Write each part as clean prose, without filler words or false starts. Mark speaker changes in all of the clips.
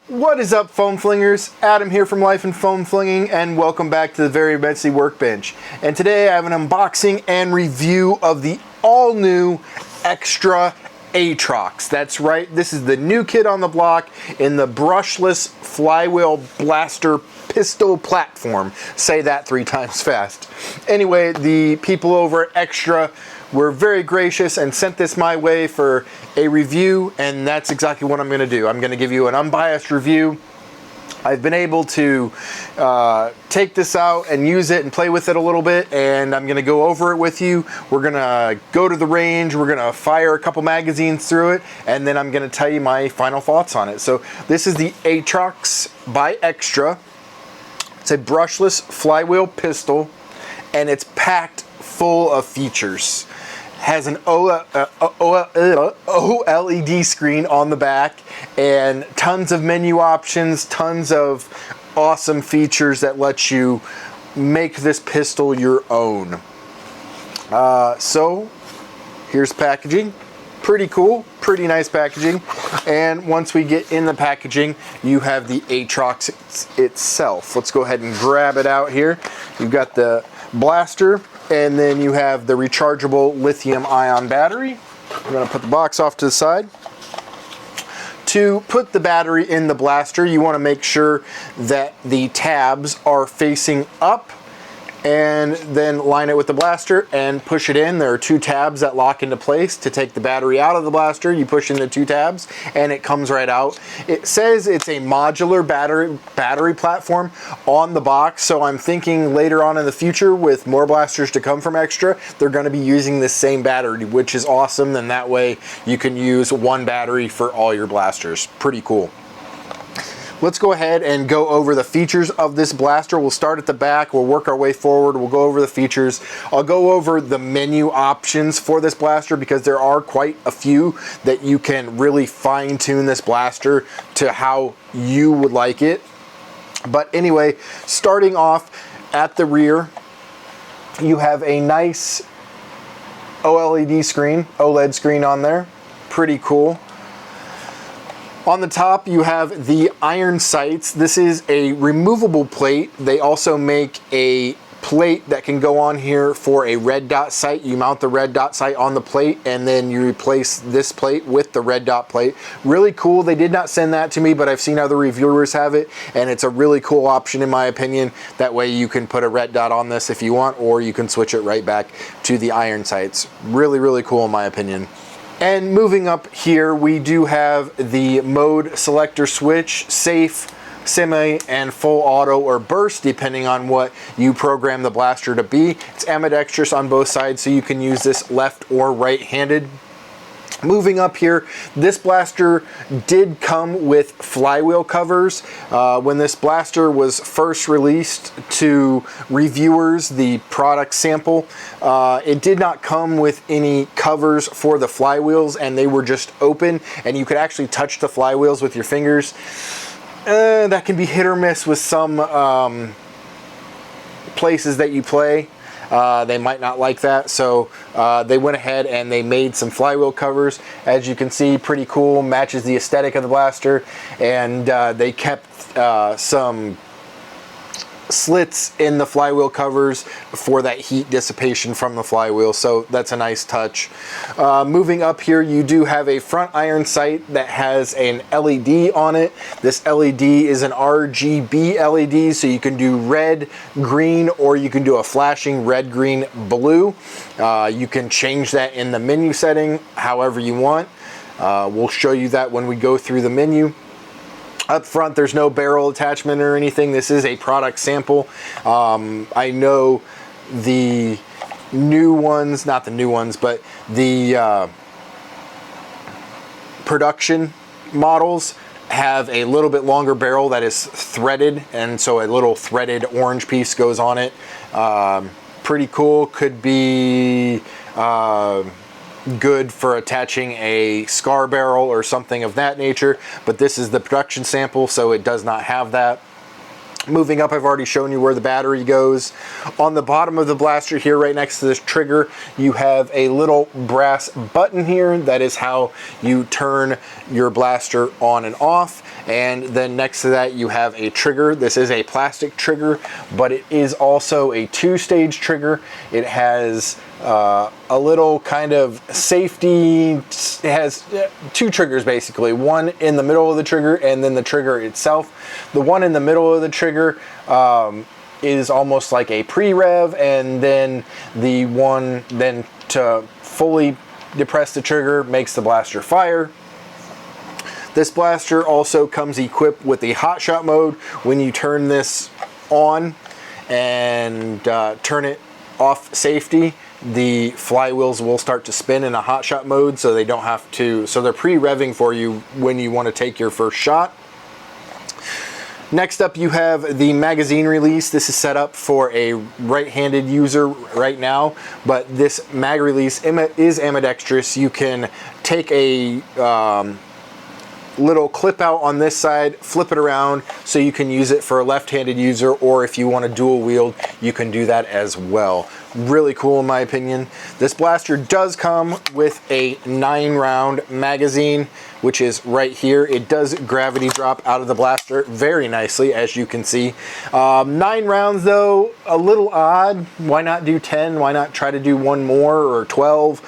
Speaker 1: What is up, foam flingers? Adam here from Life in Foam Flinging, and welcome back to the Very Messy Workbench. And today I have an unboxing and review of the all-new Xtra Atrox. That's right, this is the new kid on the block in the brushless flywheel blaster pistol platform. Say that 3 times fast. Anyway, the people over at Xtra were very gracious and sent this my way for a review, and that's exactly what I'm going to do. I'm going to give you an unbiased review. I've been able to take this out and use it and play with it a little bit, and I'm going to go over it with you. We're going to go to the range, we're going to fire a couple magazines through it, and then I'm going to tell you my final thoughts on it. So this is the Atrox by Xtra. It's a brushless flywheel pistol, and it's packed full of features. Has an OLED screen on the back and tons of menu options, tons of awesome features that let you make this pistol your own. So here's packaging. Pretty cool, pretty nice packaging. And once we get in the packaging, you have the Atrox itself. Let's go ahead and grab it out here. You've got the blaster, and then you have the rechargeable lithium-ion battery. I'm going to put the box off to the side. To put the battery in the blaster, you want to make sure that the tabs are facing up, and then line it with the blaster and push it in. There are 2 tabs that lock into place. To take the battery out of the blaster, you push in the 2 tabs and it comes right out. It says it's a modular battery platform on the box, so I'm thinking later on in the future, with more blasters to come from Xtra, they're going to be using the same battery, which is awesome. And that way you can use one battery for all your blasters. Pretty cool. Let's go ahead and go over the features of this blaster. We'll start at the back, we'll work our way forward, we'll go over the features. I'll go over the menu options for this blaster because there are quite a few that you can really fine-tune this blaster to how you would like it. But anyway, starting off at the rear, you have a nice OLED screen on there. Pretty cool. On the top, you have the iron sights. This is a removable plate. They also make a plate that can go on here for a red dot sight. You mount the red dot sight on the plate, and then you replace this plate with the red dot plate. Really cool. They did not send that to me, but I've seen other reviewers have it, and it's a really cool option in my opinion. That way you can put a red dot on this if you want, or you can switch it right back to the iron sights. Really, really cool in my opinion. And moving up here, we do have the mode selector switch: safe, semi, and full auto or burst, depending on what you program the blaster to be. It's ambidextrous on both sides, so you can use this left or right-handed. Moving up here, this blaster did come with flywheel covers. When this blaster was first released to reviewers, the product sample, it did not come with any covers for the flywheels, and they were just open, and you could actually touch the flywheels with your fingers. That can be hit or miss with some places that you play. They might not like that, so they went ahead and they made some flywheel covers. As you can see, pretty cool, matches the aesthetic of the blaster, and they kept some slits in the flywheel covers for that heat dissipation from the flywheel, so that's a nice touch. Moving up here, you do have a front iron sight that has an LED on it. This LED is an RGB LED, so you can do red, green, or you can do a flashing red, green, blue. You can change that in the menu setting however you want. We'll show you that when we go through the menu. Up front, there's no barrel attachment or anything. This is a product sample. I know the new ones, not the new ones, but the production models have a little bit longer barrel that is threaded, and so a little threaded orange piece goes on it. Pretty cool. Could be good for attaching a scar barrel or something of that nature, but this is the production sample, so it does not have that. Moving up, I've already shown you where the battery goes. On the bottom of the blaster here, right next to this trigger, you have a little brass button here. That is how you turn your blaster on and off. And then next to that, you have a trigger. This is a plastic trigger, but it is also a 2-stage trigger. It has a little kind of safety. It has 2 triggers basically, one in the middle of the trigger and then the trigger itself. The one in the middle of the trigger is almost like a pre-rev, and then the one then to fully depress the trigger makes the blaster fire. This blaster also comes equipped with a hot shot mode. When you turn this on and turn it off safety, the flywheels will start to spin in a hot shot mode, so they don't have to, so they're pre-revving for you when you want to take your first shot. Next up, you have the magazine release. This is set up for a right-handed user right now, but this mag release is ambidextrous. You can take a little clip out on this side, flip it around so you can use it for a left-handed user, or if you want to dual wield, you can do that as well. Really cool in my opinion. This blaster does come with a 9-round magazine, which is right here. It does gravity drop out of the blaster very nicely, as you can see. 9 rounds though, a little odd. Why not do 10? Why not try to do one more, or 12?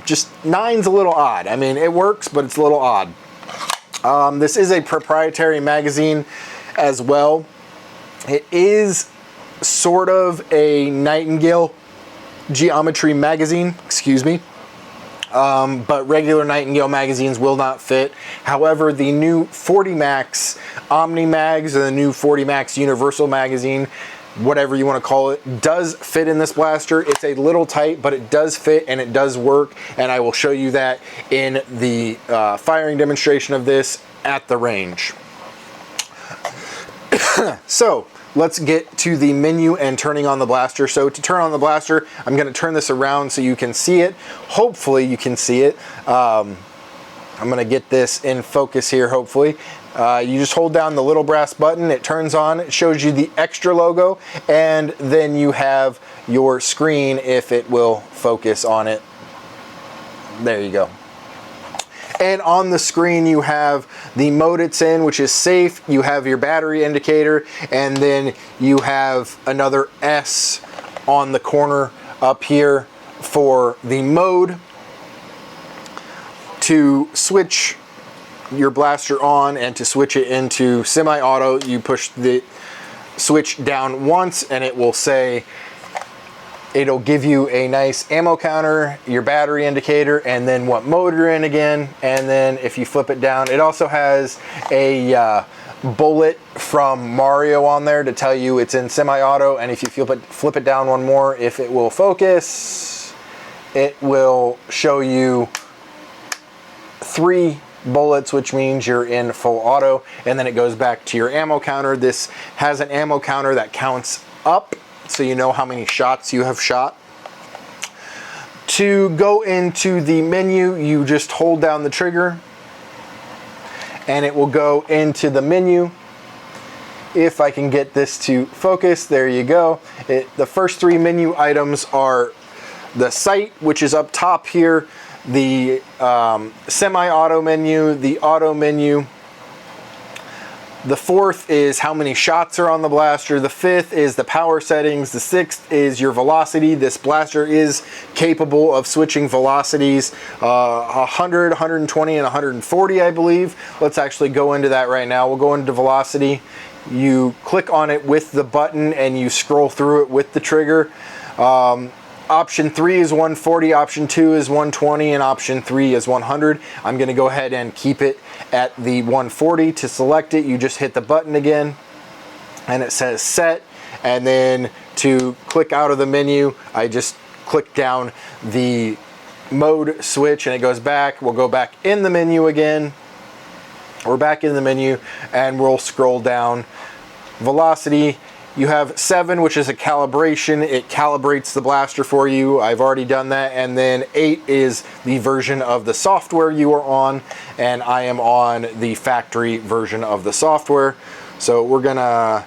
Speaker 1: Just 9's a little odd. I mean, it works, but it's a little odd. This is a proprietary magazine as well. It is sort of a Nightingale geometry magazine, excuse me. But regular Nightingale magazines will not fit. However, the new 40 Max Omni Mags, or the new 40 Max Universal magazine, whatever you want to call it, does fit in this blaster. It's a little tight, but it does fit and it does work, and I will show you that in the firing demonstration of this at the range. So let's get to the menu and turning on the blaster. So to turn on the blaster, I'm going to turn this around so you can see it. Hopefully you can see it. I'm going to get this in focus here, hopefully. You just hold down the little brass button, it turns on, it shows you the Xtra logo, and then you have your screen if it will focus on it. There you go. And on the screen you have the mode it's in, which is safe. You have your battery indicator, and then you have another S on the corner up here for the mode. To switch your blaster on and to switch it into semi-auto, you push the switch down once and it will say, it'll give you a nice ammo counter, your battery indicator, and then what mode you're in again. And then if you flip it down, it also has a bullet from Mario on there to tell you it's in semi-auto. And if you flip it down one more, if it will focus, it will show you 3 bullets, which means you're in full auto, and then it goes back to your ammo counter. This has an ammo counter that counts up, so you know how many shots you have shot. To go into the menu, you just hold down the trigger and it will go into the menu. If I can get this to focus, there you go. The first 3 menu items are the sight, which is up top here, the semi-auto menu, the auto menu. The 4th is how many shots are on the blaster. The 5th is the power settings. The 6th is your velocity. This blaster is capable of switching velocities 100, 120, and 140, I believe. Let's actually go into that right now. We'll go into velocity. You click on it with the button and you scroll through it with the trigger. Option 3 is 140, option 2 is 120, and option 3 is 100. I'm going to go ahead and keep it at the 140. To select it, you just hit the button again, and it says set. And then to click out of the menu, I just click down the mode switch, and it goes back. We'll go back in the menu again. We're back in the menu, and we'll scroll down. Velocity. You have 7, which is a calibration. It calibrates the blaster for you. I've already done that. And then 8 is the version of the software you are on, and I am on the factory version of the software. So we're gonna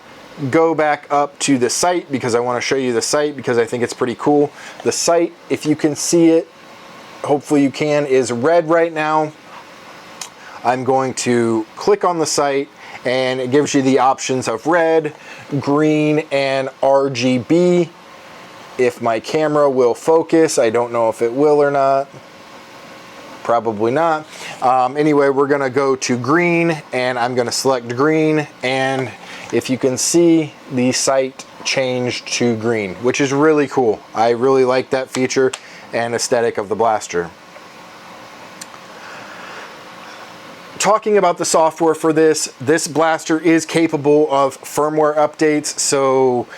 Speaker 1: go back up to the sight because I want to show you the sight because I think it's pretty cool. The sight, if you can see it, hopefully you can, is red right now. I'm going to click on the sight and it gives you the options of red, green, and RGB. If my camera will focus, I don't know if it will or not. Probably not. Anyway, we're gonna go to green and I'm gonna select green, and if you can see, the sight changed to green, which is really cool. I really like that feature and aesthetic of the blaster. Talking about the software for this blaster is capable of firmware updates, so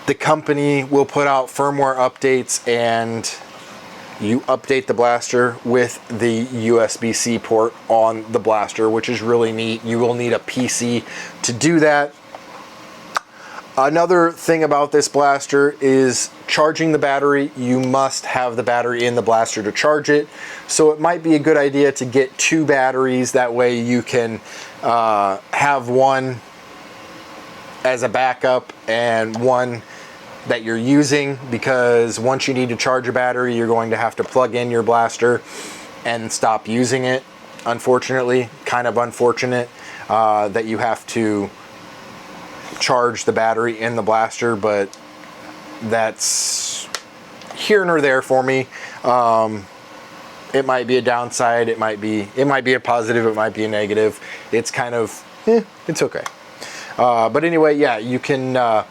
Speaker 1: the company will put out firmware updates and you update the blaster with the USB-C port on the blaster, which is really neat. You will need a PC to do that. Another thing about this blaster is charging the battery. You must have the battery in the blaster to charge it. So it might be a good idea to get 2 batteries. That way you can have one as a backup and one that you're using, because once you need to charge a battery, you're going to have to plug in your blaster and stop using it. Unfortunately, kind of unfortunate that you have to charge the battery in the blaster, but that's here nor there for me. It might be a downside, it might be a positive, it might be a negative. It's kind of, it's okay. But anyway, yeah, you can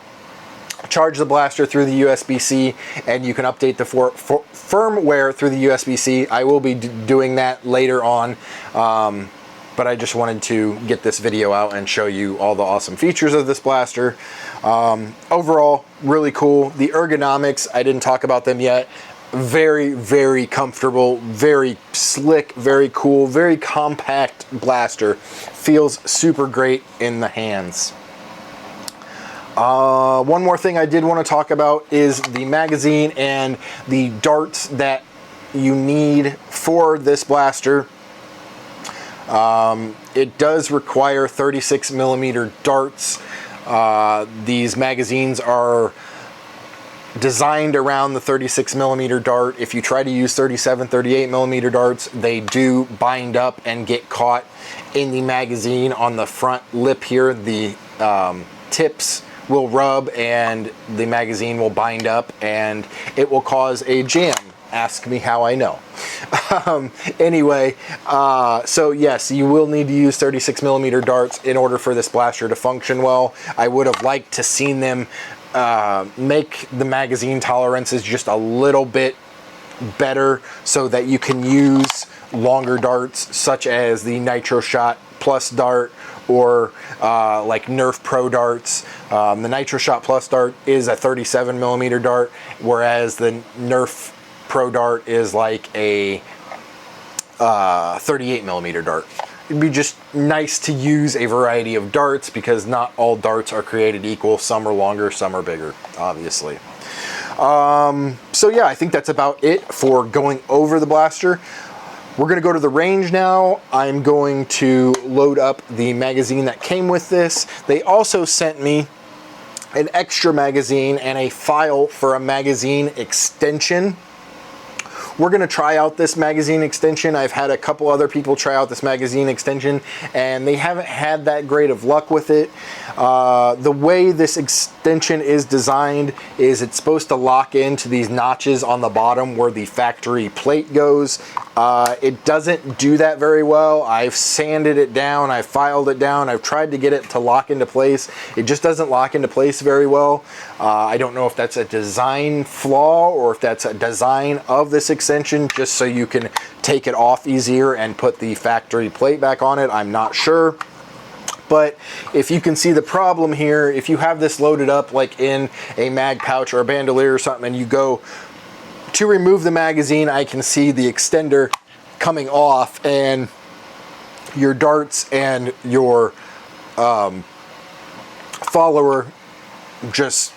Speaker 1: charge the blaster through the USB-C, and you can update the firmware through the USB-C. I will be doing that later on, but I just wanted to get this video out and show you all the awesome features of this blaster. Overall, really cool. The ergonomics, I didn't talk about them yet. Very, very comfortable, very slick, very cool, very compact blaster. Feels super great in the hands. One more thing I did want to talk about is the magazine and the darts that you need for this blaster. It does require 36mm darts. These magazines are designed around the 36mm dart. If you try to use 37, 38mm darts, they do bind up and get caught in the magazine on the front lip here. The tips will rub and the magazine will bind up and it will cause a jam. Ask me how I know. Anyway, so yes, you will need to use 36mm darts in order for this blaster to function well. I would have liked to seen them make the magazine tolerances just a little bit better so that you can use longer darts, such as the Nitro Shot Plus dart or like Nerf Pro darts. The Nitro Shot Plus dart is a 37mm dart, whereas the Nerf Pro dart is like a 38mm dart. It'd be just nice to use a variety of darts because not all darts are created equal. Some are longer, some are bigger, obviously. So yeah, I think that's about it for going over the blaster. We're gonna go to the range now. I'm going to load up the magazine that came with this. They also sent me an extra magazine and a file for a magazine extension. We're gonna try out this magazine extension. I've had a couple other people try out this magazine extension and they haven't had that great of luck with it. The way this extension is designed is it's supposed to lock into these notches on the bottom where the factory plate goes. It doesn't do that very well. I've sanded it down, I've filed it down, I've tried to get it to lock into place. It just doesn't lock into place very well. I don't know if that's a design flaw or if that's a design of this extension just so you can take it off easier and put the factory plate back on it. I'm not sure. But if you can see the problem here, if you have this loaded up like in a mag pouch or a bandolier or something and you go to remove the magazine, I can see the extender coming off and your darts and your follower just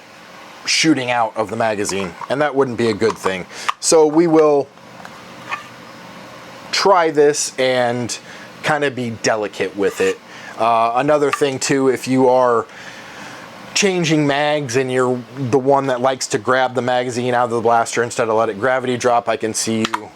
Speaker 1: shooting out of the magazine, and that wouldn't be a good thing. So we will try this and kind of be delicate with it. Another thing too, if you are changing mags and you're the one that likes to grab the magazine out of the blaster instead of let it gravity drop, I can see you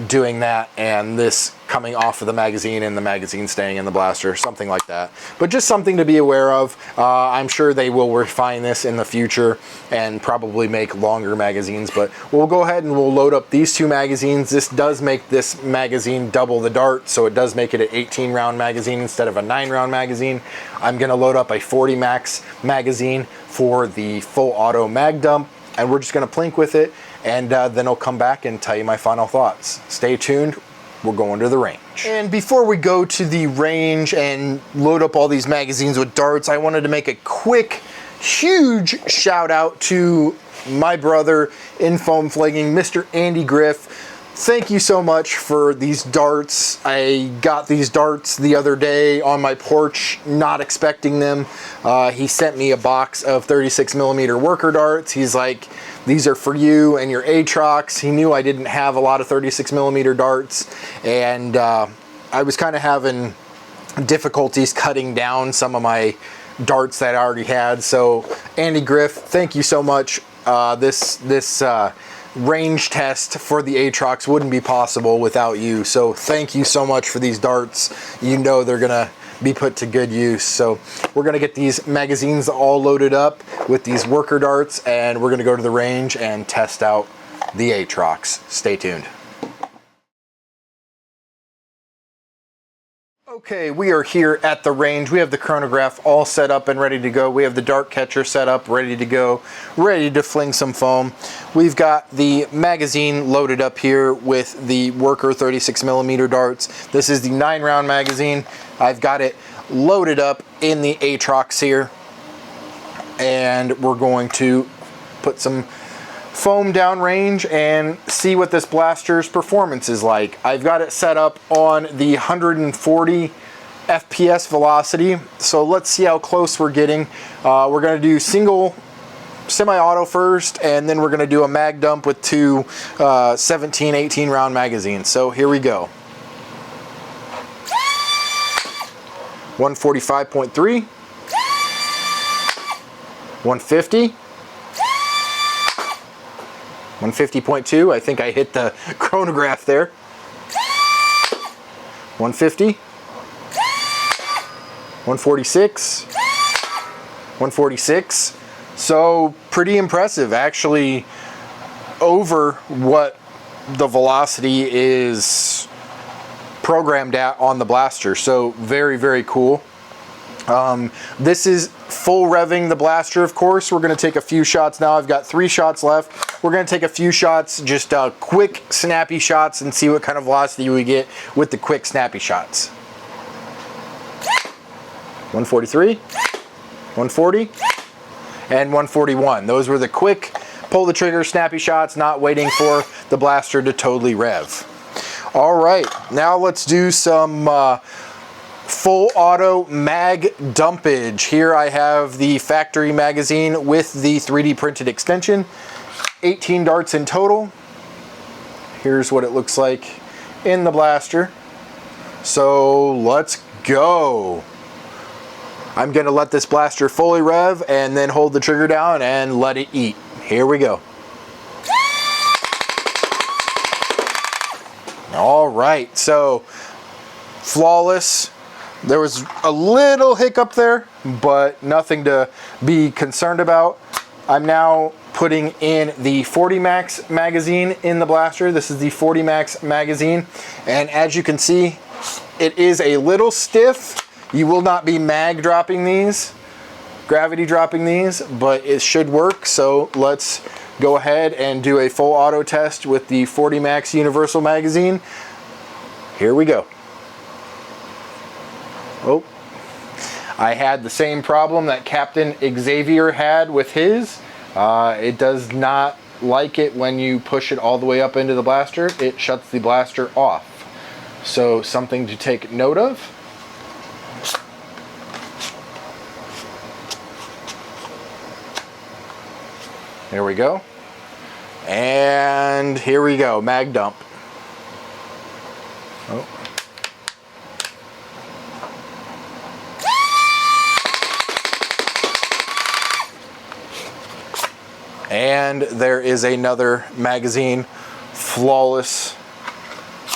Speaker 1: doing that and this coming off of the magazine and the magazine staying in the blaster, something like that. But just something to be aware of. I'm sure they will refine this in the future and probably make longer magazines, but we'll go ahead and we'll load up these two magazines. This does make this magazine double the dart, so it does make it an 18 round magazine instead of a 9 round magazine. I'm gonna load up a 40 max magazine for the full auto mag dump, and we're just gonna plink with it, and then I'll come back and tell you my final thoughts. Stay tuned, we're going to the range. And before we go to the range and load up all these magazines with darts, I wanted to make a quick, huge shout out to my brother in foam flagging, Mr. Andy Griff. Thank you so much for these darts. I got these darts the other day on my porch, not expecting them. He sent me a box of 36 millimeter worker darts. He's like, these are for you and your Atrox. He knew I didn't have a lot of 36 millimeter darts, and I was kind of having difficulties cutting down some of my darts that I already had. So Andy Griff, thank you so much. This range test for the Atrox wouldn't be possible without you, so thank you so much for these darts. You know they're gonna be put to good use. So we're gonna get these magazines all loaded up with these worker darts, and we're gonna go to the range and test out the Atrox. Stay tuned. Okay, we are here at the range. We have the chronograph all set up and ready to go. We have the dart catcher set up, ready to go, ready to fling some foam. We've got the magazine loaded up here with the worker 36 millimeter darts. This is the 9 round magazine. I've got it loaded up in the Atrox here, and we're going to put some foam downrange and see what this blaster's performance is like. I've got it set up on the 140 FPS velocity, so let's see how close we're getting. We're going to do single semi-auto first, and then we're going to do a mag dump with two 17, 18 round magazines. So here we go. 145.3, 150, 150.2, I think I hit the chronograph there. 150, 146, 146. So pretty impressive, actually over what the velocity is programmed at on the blaster. So very, very cool. This is full revving the blaster, of course. We're going to take a few shots now. I've got 3 shots left. We're going to take a few shots, just quick, snappy shots, and see what kind of velocity we get with the quick, snappy shots. 143, 140, and 141. Those were the quick, pull the trigger, snappy shots, not waiting for the blaster to totally rev. All right, now let's do some full auto mag dumpage. Here I have the factory magazine with the 3D printed extension. 18 darts in total. Here's what it looks like in the blaster. So let's go. I'm gonna let this blaster fully rev and then hold the trigger down and let it eat. Here we go. All right, so flawless. There was a little hiccup there, but nothing to be concerned about. I'm now putting in the 40 max magazine in the blaster. This is the 40 max magazine, and as you can see, it is a little stiff. You will not be mag dropping these, gravity dropping these, but it should work. So let's go ahead and do a full auto test with the 40 max universal magazine. Here we go. Oh, I had the same problem that Captain Xavier had with his. It does not like it when you push it all the way up into the blaster. It shuts the blaster off. So something to take note of. There we go. And here we go, mag dump. Oh. And there is another magazine, flawless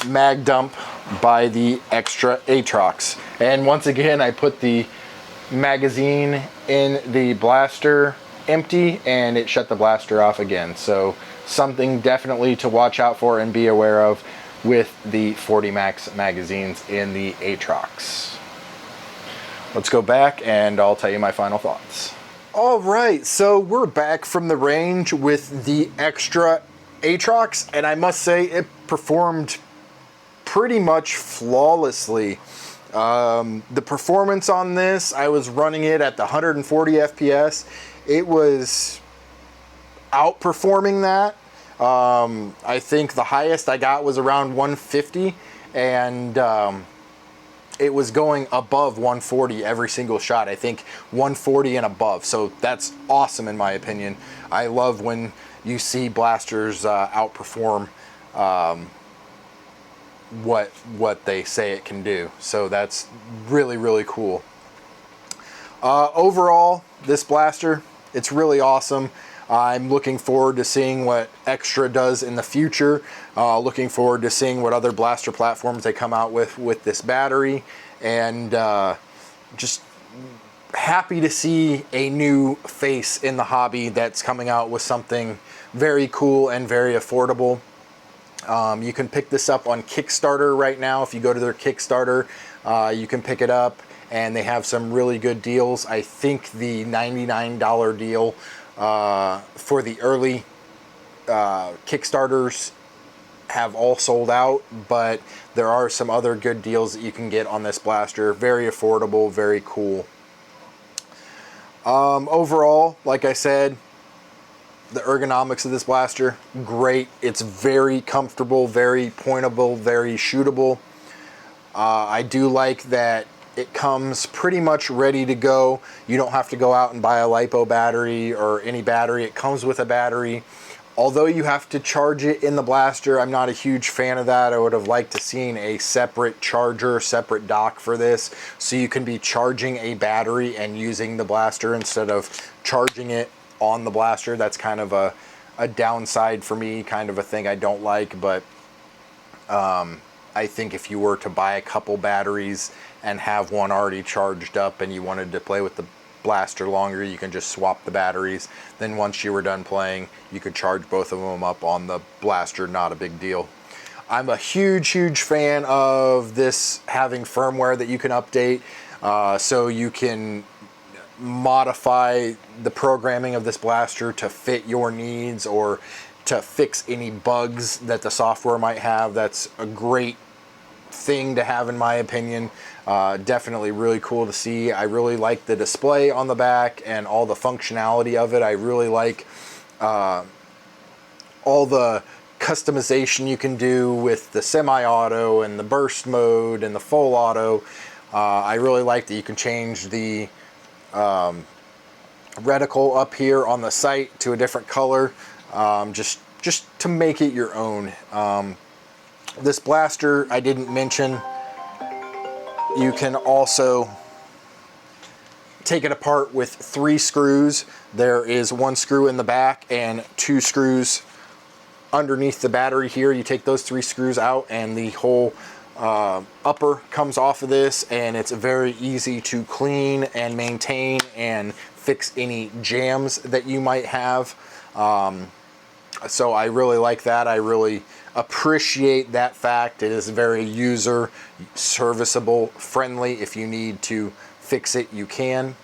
Speaker 1: mag dump by the Xtra Atrox. And once again, I put the magazine in the blaster empty and it shut the blaster off again. So something definitely to watch out for and be aware of with the 40 Max magazines in the Atrox. Let's go back and I'll tell you my final thoughts. All right, so we're back from the range with the Xtra Atrox, and I must say it performed pretty much flawlessly. The performance on this, I was running it at the 140 FPS. It was outperforming that. I think the highest I got was around 150, and it was going above 140 every single shot. I think 140 and above. So that's awesome in my opinion. I love when you see blasters outperform what they say it can do. So that's really, really cool. Overall, this blaster, it's really awesome. I'm looking forward to seeing what Xtra does in the future. Looking forward to seeing what other blaster platforms they come out with this battery. And just happy to see a new face in the hobby that's coming out with something very cool and very affordable. You can pick this up on Kickstarter right now. If you go to their Kickstarter, you can pick it up, and they have some really good deals. I think the $99 deal for the early Kickstarters have all sold out, but there are some other good deals that you can get on this blaster. Very affordable, very cool. Overall, like I said, the ergonomics of this blaster, great. It's very comfortable, very pointable, very shootable. I do like that it comes pretty much ready to go. You don't have to go out and buy a LiPo battery or any battery. It comes with a battery. Although you have to charge it in the blaster, I'm not a huge fan of that. I would have liked to seen a separate charger, separate dock for this, so you can be charging a battery and using the blaster instead of charging it on the blaster. That's kind of a downside for me, kind of a thing I don't like, but I think if you were to buy a couple batteries and have one already charged up and you wanted to play with the blaster longer, you can just swap the batteries. Then once you were done playing, you could charge both of them up on the blaster. Not a big deal. I'm a huge fan of this having firmware that you can update, so you can modify the programming of this blaster to fit your needs or to fix any bugs that the software might have. That's a great thing to have in my opinion. Definitely really cool to see. I really like the display on the back and all the functionality of it. I really like all the customization you can do with the semi-auto and the burst mode and the full auto. I really like that you can change the reticle up here on the sight to a different color, just to make it your own. This blaster, I didn't mention, you can also take it apart with 3 screws. There is 1 screw in the back and 2 screws underneath the battery here. You take those 3 screws out and the whole upper comes off of this, and it's very easy to clean and maintain and fix any jams that you might have. So I really like that. I really appreciate that fact. It is very user serviceable friendly. If you need to fix it, you can.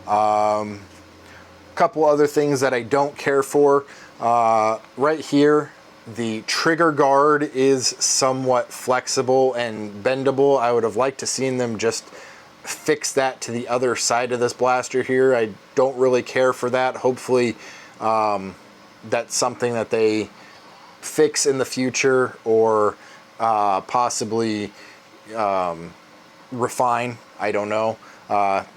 Speaker 1: Couple other things that I don't care for. Right here, the trigger guard is somewhat flexible and bendable. I would have liked to seen them just fix that to the other side of this blaster here. I don't really care for that. Hopefully that's something that they fix in the future, or possibly refine. I don't know.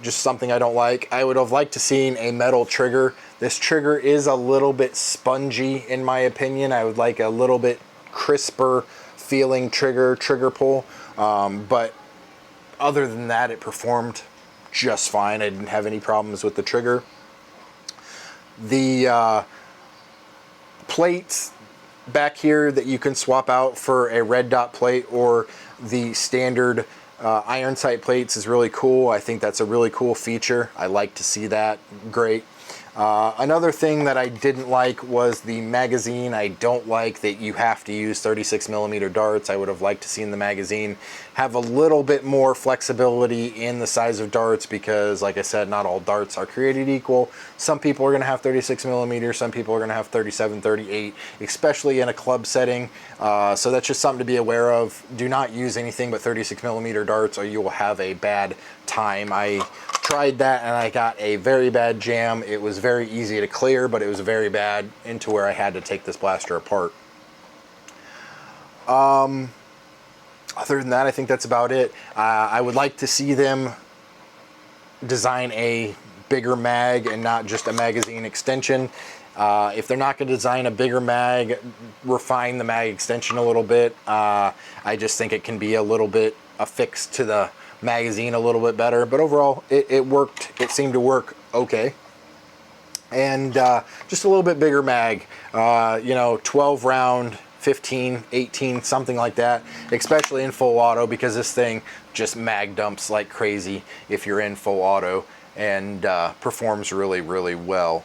Speaker 1: Just something I don't like. I would have liked to seen a metal trigger. This trigger is a little bit spongy in my opinion. I would like a little bit crisper feeling trigger pull. But other than that, it performed just fine. I didn't have any problems with the trigger. The plates back here that you can swap out for a red dot plate or the standard iron sight plates is really cool. I think that's a really cool feature. I like to see that. Great. Another thing that I didn't like was the magazine. I don't like that you have to use 36mm darts. I would have liked to see the magazine have a little bit more flexibility in the size of darts because, like I said, not all darts are created equal. Some people are going to have 36mm, some people are going to have 37, 38, especially in a club setting. So that's just something to be aware of. Do not use anything but 36mm darts or you will have a bad time. I tried that and I got a very bad jam. It was very easy to clear, but it was very bad into where I had to take this blaster apart. Other than that, I think that's about it. I would like to see them design a bigger mag and not just a magazine extension. If they're not going to design a bigger mag, refine the mag extension a little bit. I just think it can be a little bit affixed to the magazine a little bit better, but overall it worked. It seemed to work okay. And just a little bit bigger mag, you know, 12 round, 15, 18, something like that, especially in full auto, because this thing just mag dumps like crazy if you're in full auto, and performs really, really well.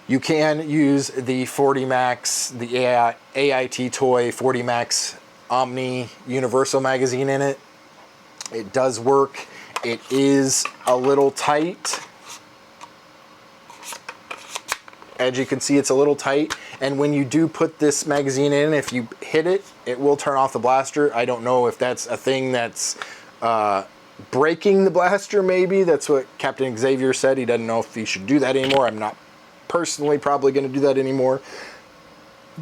Speaker 1: You can use the 40 Max, the AIT Toy 40 Max Omni Universal magazine in it. It does work. It is a little tight. As you can see, it's a little tight. And when you do put this magazine in, if you hit it, it will turn off the blaster. I don't know if that's a thing that's breaking the blaster, maybe. That's what Captain Xavier said. He doesn't know if he should do that anymore. I'm not personally probably going to do that anymore.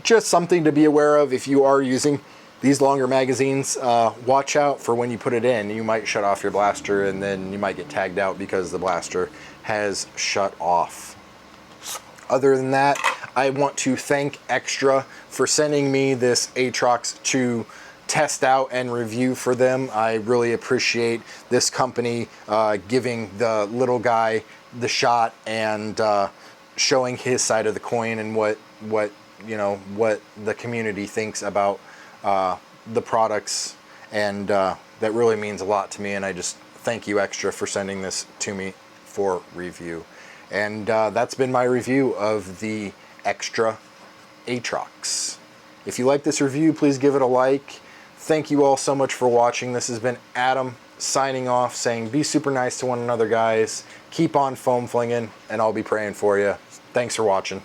Speaker 1: Just something to be aware of if you are using these longer magazines. Watch out for when you put it in. You might shut off your blaster and then you might get tagged out because the blaster has shut off. Other than that, I want to thank Xtra for sending me this Atrox to test out and review for them. I really appreciate this company giving the little guy the shot and showing his side of the coin and what the community thinks about the products, and that really means a lot to me, and I just thank you Xtra for sending this to me for review. And that's been my review of the Xtra Atrox. If you like this review, please give it a like. Thank you all so much for watching. This has been Adam signing off, saying be super nice to one another, guys. Keep on foam flinging, and I'll be praying for you. Thanks for watching.